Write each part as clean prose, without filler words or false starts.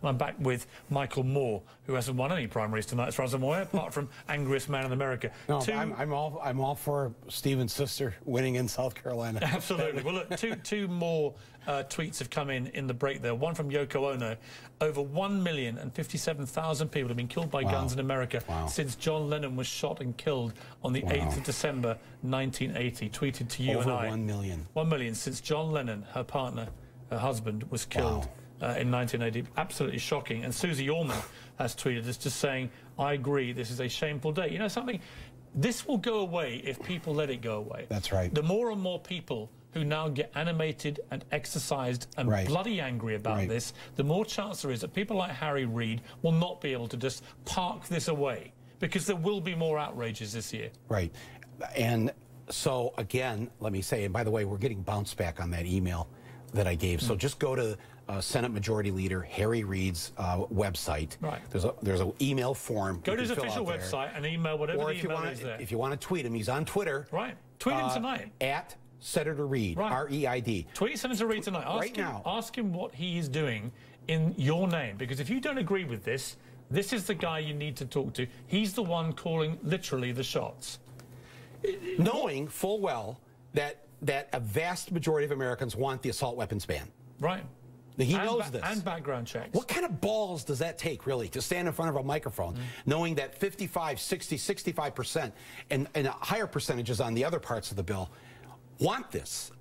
I'm back with Michael Moore, who hasn't won any primaries tonight, as far as I'm aware, apart from angriest man in America. No, I'm all for Stephen's sister winning in South Carolina. Absolutely. Well, look, two more tweets have come in the break there. One from Yoko Ono. Over 1,057,000 people have been killed by guns in America since John Lennon was shot and killed on the 8th of December, 1980. Tweeted to you and I. 1 million. 1 million since John Lennon, her partner, her husband, was killed in 1980. Absolutely shocking. And Susie Orman has tweeted us just saying, I agree, this is a shameful day. You know something? This will go away if people let it go away. That's right. The more and more people who now get animated and exercised and bloody angry about this, the more chance there is that people like Harry Reid will not be able to just park this away, because there will be more outrages this year. Right. And so, again, let me say, and by the way, we're getting bounced back on that email that I gave. So just go to Senate Majority Leader Harry Reid's website. Right. There's an email form. Go to his official website and email whatever the email is there. If you want to tweet him, he's on Twitter. Right. Tweet him tonight. At Senator Reid, R-E-I-D. Tweet Senator Reid tonight. Ask him what he is doing in your name, because if you don't agree with this, this is the guy you need to talk to. He's the one calling literally the shots. Knowing full well that a vast majority of Americans want the assault weapons ban. Right. He knows this. And background checks. What kind of balls does that take, really, to stand in front of a microphone, knowing that 55, 60, 65%, and higher percentages on the other parts of the bill want this?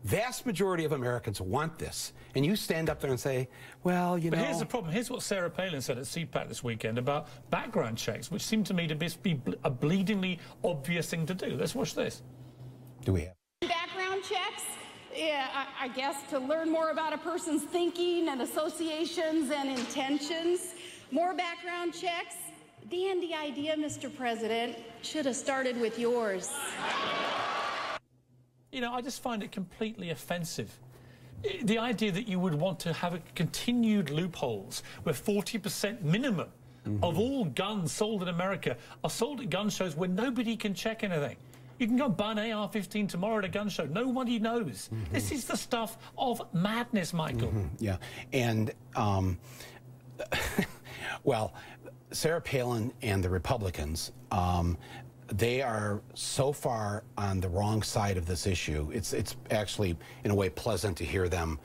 Vast majority of Americans want this. And you stand up there and say, well, you know... But here's the problem. Here's what Sarah Palin said at CPAC this weekend about background checks, which seem to me to be a bleedingly obvious thing to do. Let's watch this. Do we have background checks? Yeah, I guess to learn more about a person's thinking and associations and intentions. More background checks. Dandy idea, Mr. President. Should have started with yours. You know, I just find it completely offensive. The idea that you would want to have continued loopholes where 40% minimum of all guns sold in America are sold at gun shows where nobody can check anything. You can go buy an AR-15 tomorrow at a gun show. Nobody knows. This is the stuff of madness, Michael. Yeah, and, well, Sarah Palin and the Republicans, they are so far on the wrong side of this issue. It's actually, in a way, pleasant to hear them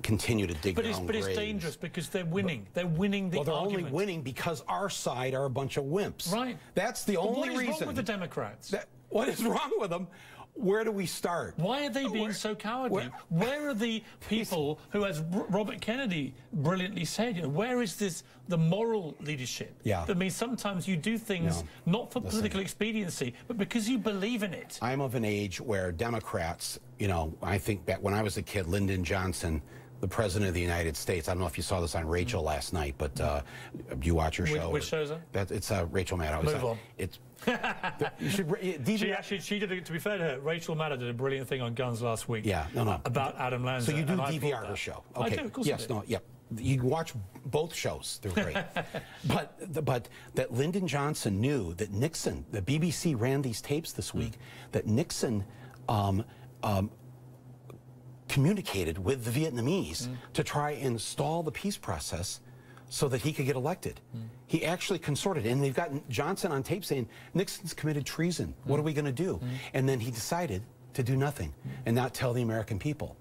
continue to dig their own graves. But it's dangerous because they're winning. They're winning the argument. Well, they're only winning because our side are a bunch of wimps. Right. That's the only reason. What is wrong with the Democrats? What is wrong with them? Where do we start? Why are they being so cowardly? Where are the people who, as Robert Kennedy brilliantly said, you know, where is the moral leadership? Yeah. That means sometimes you do things not for political expediency, but because you believe in it. I'm of an age where Democrats, you know, I think back when I was a kid, Lyndon Johnson, the President of the United States, I don't know if you saw this on Rachel last night, but you watch her show. Which show is that? It's Rachel Maddow. Move on. It's... you should, she did, to be fair to her, Rachel Maddow did a brilliant thing on guns last week. Yeah, about Adam Lanza. So you do DVR her show? Okay. I do, of course. Yes, you watch both shows. They're great. but that Lyndon Johnson knew that Nixon, the BBC ran these tapes this week, that Nixon communicated with the Vietnamese to try and stall the peace process so that he could get elected. He actually consorted, and they've got Johnson on tape saying, Nixon's committed treason. What are we going to do? And then he decided to do nothing and not tell the American people.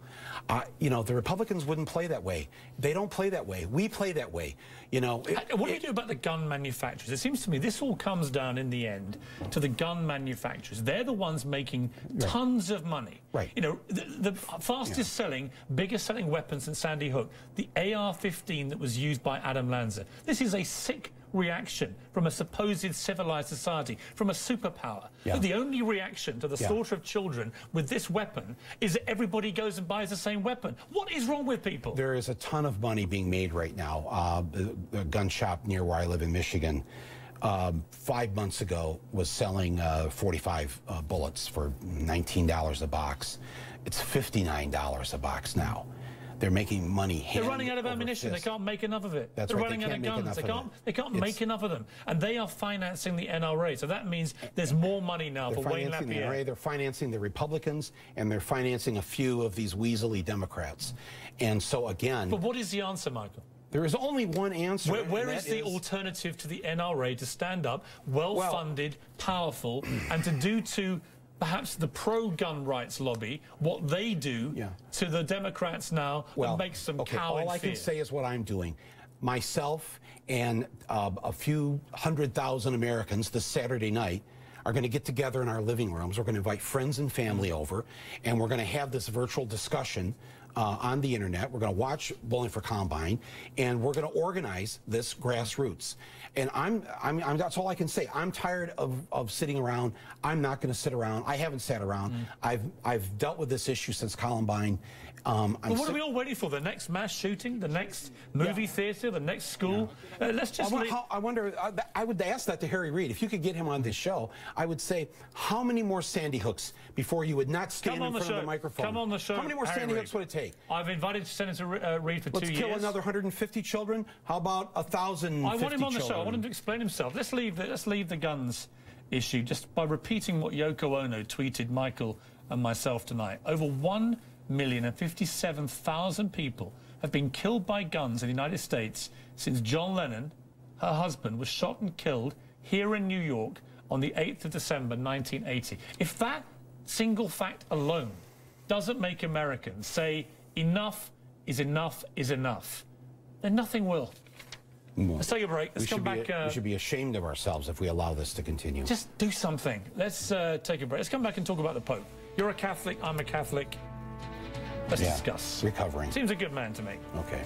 You know, the Republicans wouldn't play that way. They don't play that way. We play that way. You know. What do you do about the gun manufacturers? It seems to me this all comes down in the end to the gun manufacturers. They're the ones making tons of money. Right. You know, the fastest selling, biggest selling weapons in Sandy Hook, the AR-15 that was used by Adam Lanza. This is a sick reaction from a supposed civilized society, from a superpower. The only reaction to the slaughter of children with this weapon is that everybody goes and buys the same weapon. What is wrong with people? There is a ton of money being made right now. The gun shop near where I live in Michigan, 5 months ago, was selling 45 bullets for $19 a box. It's $59 a box now. They're making money. They're running out of ammunition. They can't make enough of it. They're running out of guns. They can't make enough of them. And they are financing the NRA. So that means there's more money now for Wayne Lapierre. The NRA, they're financing the Republicans, and they're financing a few of these weaselly Democrats. And so, again... But what is the answer, Michael? There is only one answer. Where is the alternative to the NRA to stand up, well-funded, powerful, and to do to perhaps the pro-gun rights lobby what they do to the Democrats now that makes them cower in all I fear? can say is what I'm doing. Myself and a few 100,000 Americans this Saturday night are going to get together in our living rooms. We're going to invite friends and family over, and we're going to have this virtual discussion on the internet. We're going to watch Bowling for Columbine, and we're going to organize this grassroots. And that's all I can say. I'm tired of sitting around. I'm not going to sit around. I haven't sat around. I've dealt with this issue since Columbine. Well, what are we all waiting for? The next mass shooting? The next movie theater? The next school? Let's just... I wonder, I would ask that to Harry Reid. If you could get him on this show, I would say, how many more Sandy Hooks before you would not stand in front of the microphone? Come on the show. How many more Sandy Hooks would it take? I've invited Senator Reid for 2 years. Let's kill another 150 children? How about 1,050 I want him on the children? show. I want him to explain himself. Let's leave the guns issue just by repeating what Yoko Ono tweeted Michael and myself tonight. Over 1,057,000 people have been killed by guns in the United States since John Lennon, her husband, was shot and killed here in New York on the 8th of December, 1980. If that single fact alone doesn't make Americans say enough is enough is enough, then nothing will. Let's take a break. Let's come back. We should be ashamed of ourselves if we allow this to continue. Just do something. Let's take a break. Let's come back and talk about the Pope. You're a Catholic. I'm a Catholic. Let's discuss. Recovering. Seems a good man to me. Okay.